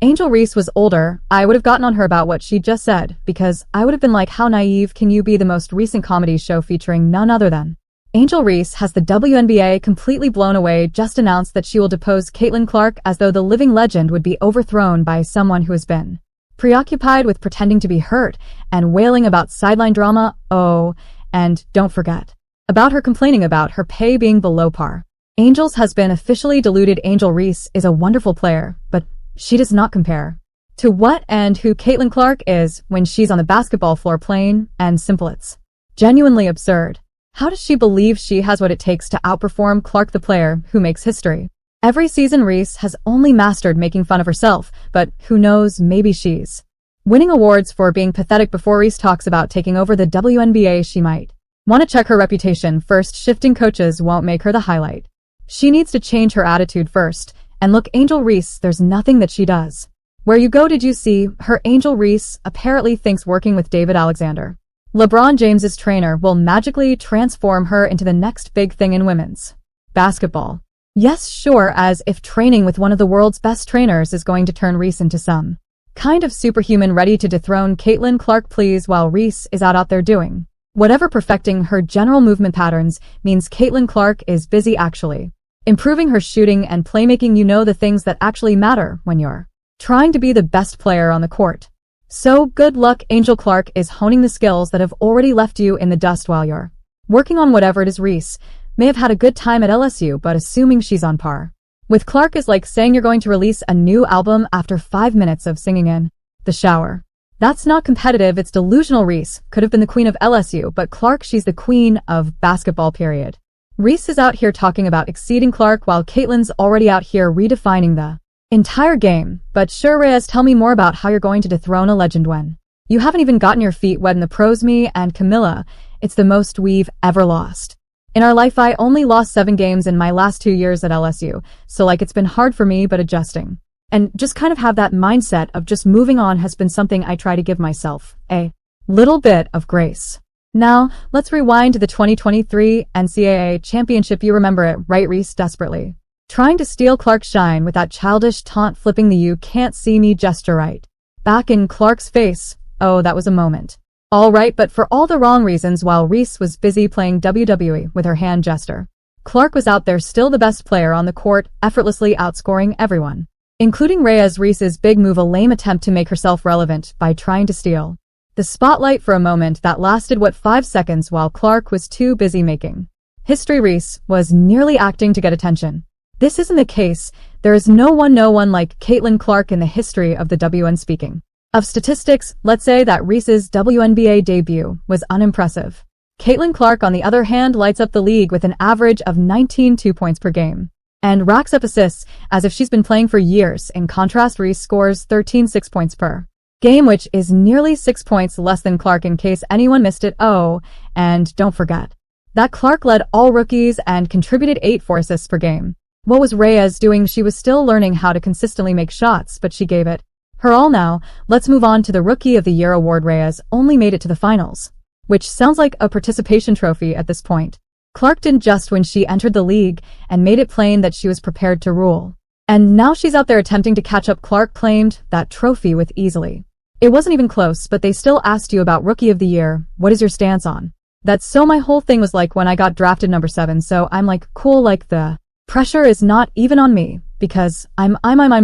Angel Reese was older, I would have gotten on her about what she just said, because I would have been like, how naive can you be? The most recent comedy show featuring none other than Angel Reese has the WNBA completely blown away, just announced that she will depose Caitlin Clark as though the living legend would be overthrown by someone who has been preoccupied with pretending to be hurt and wailing about sideline drama. Oh, and don't forget about her complaining about her pay being below par. Angel's has been officially diluted. Angel Reese is a wonderful player, but she does not compare to what and who Caitlin Clark is when she's on the basketball floor, plain and simple. It's genuinely absurd. How does she believe she has what it takes to outperform Clark, the player who makes history? Every season Reese has only mastered making fun of herself, but who knows, maybe she's winning awards for being pathetic. Before Reese talks about taking over the WNBA, she might want to check her reputation first. Shifting coaches won't make her the highlight. She needs to change her attitude first. And look, Angel Reese, there's nothing that she does. Where you go, did you see her? Angel Reese apparently thinks working with David Alexander, LeBron James's trainer, will magically transform her into the next big thing in women's basketball. Yes, sure, as if training with one of the world's best trainers is going to turn Reese into some kind of superhuman ready to dethrone Caitlin Clark. Please, while Reese is out there doing whatever, perfecting her general movement patterns, means Caitlin Clark is busy actually improving her shooting and playmaking. You know, the things that actually matter when you're trying to be the best player on the court. So good luck. Angel Clark is honing the skills that have already left you in the dust while you're working on whatever it is. Reese may have had a good time at LSU, but assuming she's on par with Clark is like saying you're going to release a new album after 5 minutes of singing in the shower. That's not competitive, it's delusional. Reese could have been the queen of LSU, but Clark, she's the queen of basketball, period. Reese is out here talking about exceeding Clark while Caitlin's already out here redefining the entire game. But sure, Reyes, tell me more about how you're going to dethrone a legend when you haven't even gotten your feet wet in the pros. Me and Camilla, it's the most we've ever lost in our life. I only lost 7 games in my last 2 years at LSU, so like it's been hard for me, but adjusting and just kind of have that mindset of just moving on has been something I try to give myself a little bit of grace. Now, let's rewind to the 2023 NCAA championship. You remember it, right? Reese desperately trying to steal Clark's shine with that childish taunt, flipping the "you can't see me" gesture right back in Clark's face. Oh, that was a moment. All right, but for all the wrong reasons. While Reese was busy playing WWE with her hand gesture, Clark was out there still the best player on the court, effortlessly outscoring everyone, including Reyes. Reese's big move, a lame attempt to make herself relevant by trying to steal the spotlight for a moment that lasted, 5 seconds, while Clark was too busy making history. Reese was nearly acting to get attention. This isn't the case. There is no one like Caitlin Clark in the history of the WN. Speaking of statistics, let's say that Reese's WNBA debut was unimpressive. Caitlin Clark, on the other hand, lights up the league with an average of 19 2 points per game and racks up assists as if she's been playing for years. In contrast, Reese scores 13 6 points per game, which is nearly 6 points less than Clark, in case anyone missed it. Oh, and don't forget that Clark led all rookies and contributed 8 assists per game. What was Reyes doing? She was still learning how to consistently make shots, but she gave it her all. Now, let's move on to the Rookie of the Year award. Reyes only made it to the finals, which sounds like a participation trophy at this point. Clark didn't just win, she entered the league and made it plain that she was prepared to rule. And now she's out there attempting to catch up. Clark claimed that trophy with easily. It wasn't even close, but they still asked you about Rookie of the Year. What is your stance on that? So my whole thing was like, when I got drafted number 7, so I'm like, cool, like the pressure is not even on me because I'm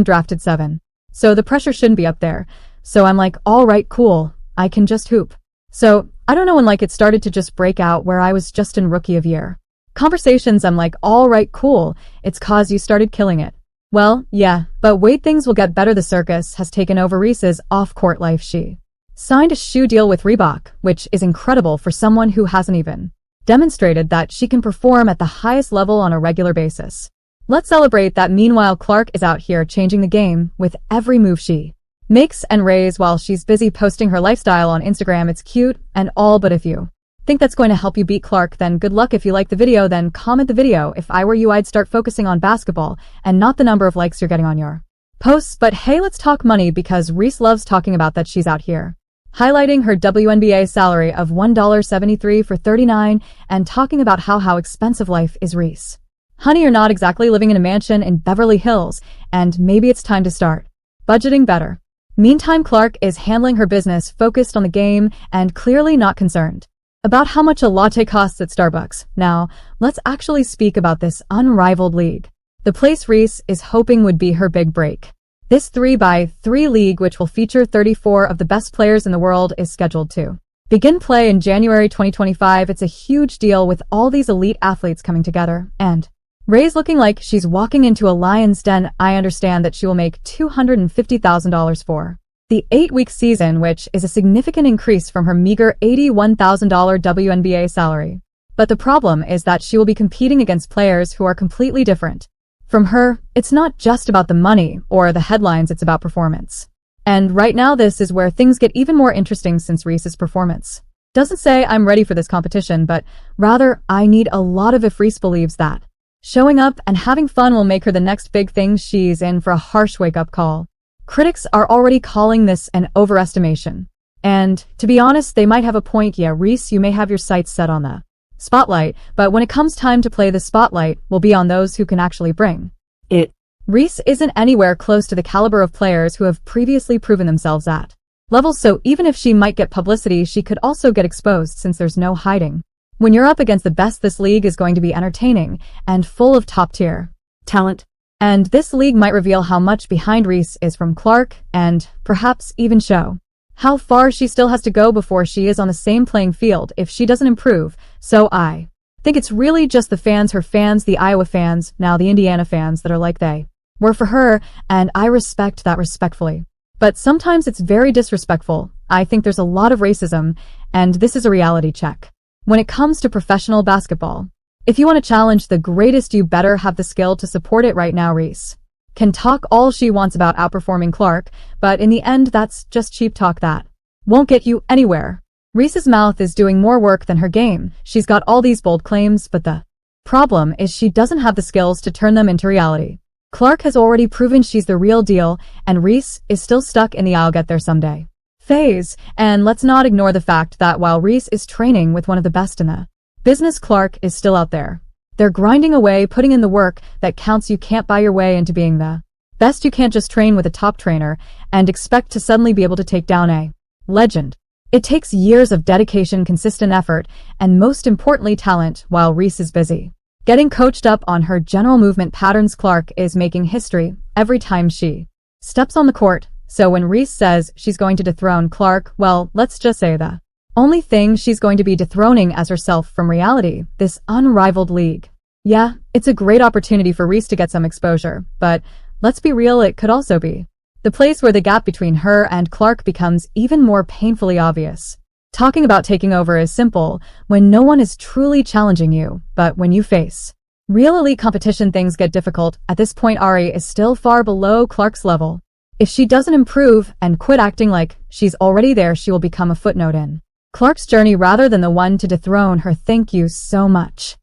drafted 7. So the pressure shouldn't be up there. So I'm like, all right, cool, I can just hoop. So I don't know when like it started to just break out where I was just in Rookie of Year conversations. I'm like, all right, cool, it's cause you started killing it. Well, yeah, but wait, things will get better. The circus has taken over Reese's off-court life. She signed a shoe deal with Reebok, which is incredible for someone who hasn't even demonstrated that she can perform at the highest level on a regular basis. Let's celebrate that. Meanwhile, Clark is out here changing the game with every move she makes and Reyes, while she's busy posting her lifestyle on Instagram. It's cute and all, but if you think that's going to help you beat Clark, then good luck. If you like the video, then comment the video. If I were you, I'd start focusing on basketball and not the number of likes you're getting on your posts. But hey, let's talk money, because Reese loves talking about that. She's out here highlighting her WNBA salary of $1.73 for 39 and talking about how expensive life is. Reese, honey, you're not exactly living in a mansion in Beverly Hills, and maybe it's time to start budgeting better. Meantime, Clark is handling her business, focused on the game, and clearly not concerned about how much a latte costs at Starbucks. Now, let's actually speak about this unrivaled league. The place Reese is hoping would be her big break. This 3x3 league, which will feature 34 of the best players in the world, is scheduled to begin play in January 2025. It's a huge deal with all these elite athletes coming together, and Ray's looking like she's walking into a lion's den. I understand that she will make $250,000 for the 8-week season, which is a significant increase from her meager $81,000 WNBA salary. But the problem is that she will be competing against players who are completely different from her. It's not just about the money or the headlines, it's about performance. And right now, this is where things get even more interesting, since Reese's performance doesn't say I'm ready for this competition, but rather I need a lot of. If Reese believes that showing up and having fun will make her the next big thing, she's in for a harsh wake-up call. Critics are already calling this an overestimation. And to be honest, they might have a point. Yeah, Reese, you may have your sights set on the spotlight, but when it comes time to play, the spotlight will be on those who can actually bring it. Reese isn't anywhere close to the caliber of players who have previously proven themselves at levels, so even if she might get publicity, she could also get exposed, since there's no hiding. When you're up against the best, this league is going to be entertaining and full of top-tier talent. And this league might reveal how much behind Reese is from Clark, and perhaps even show how far she still has to go before she is on the same playing field if she doesn't improve. So I think it's really just the fans, her fans, the Iowa fans, now the Indiana fans, that are like they were for her, and I respect that respectfully. But sometimes it's very disrespectful. I think there's a lot of racism, and this is a reality check. When it comes to professional basketball, if you want to challenge the greatest, you better have the skill to support it. Right now, Reese can talk all she wants about outperforming Clark, but in the end, that's just cheap talk that won't get you anywhere. Reese's mouth is doing more work than her game. She's got all these bold claims, but the problem is she doesn't have the skills to turn them into reality. Clark has already proven she's the real deal, and Reese is still stuck in the "I'll get there someday" phase. And let's not ignore the fact that while Reese is training with one of the best in the business, Clark is still out there. They're grinding away, putting in the work that counts. You can't buy your way into being the best. You can't just train with a top trainer and expect to suddenly be able to take down a legend. It takes years of dedication, consistent effort, and most importantly, talent. While Reese is busy getting coached up on her general movement patterns, Clark is making history every time she steps on the court. So when Reese says she's going to dethrone Clark, well, let's just say the only thing she's going to be dethroning as herself from reality, this unrivaled league. Yeah, it's a great opportunity for Reese to get some exposure, but let's be real, it could also be the place where the gap between her and Clark becomes even more painfully obvious. Talking about taking over is simple when no one is truly challenging you, but when you face real elite competition, things get difficult. At this point, Ari is still far below Clark's level. If she doesn't improve and quit acting like she's already there, she will become a footnote in Clark's journey rather than the one to dethrone her. Thank you so much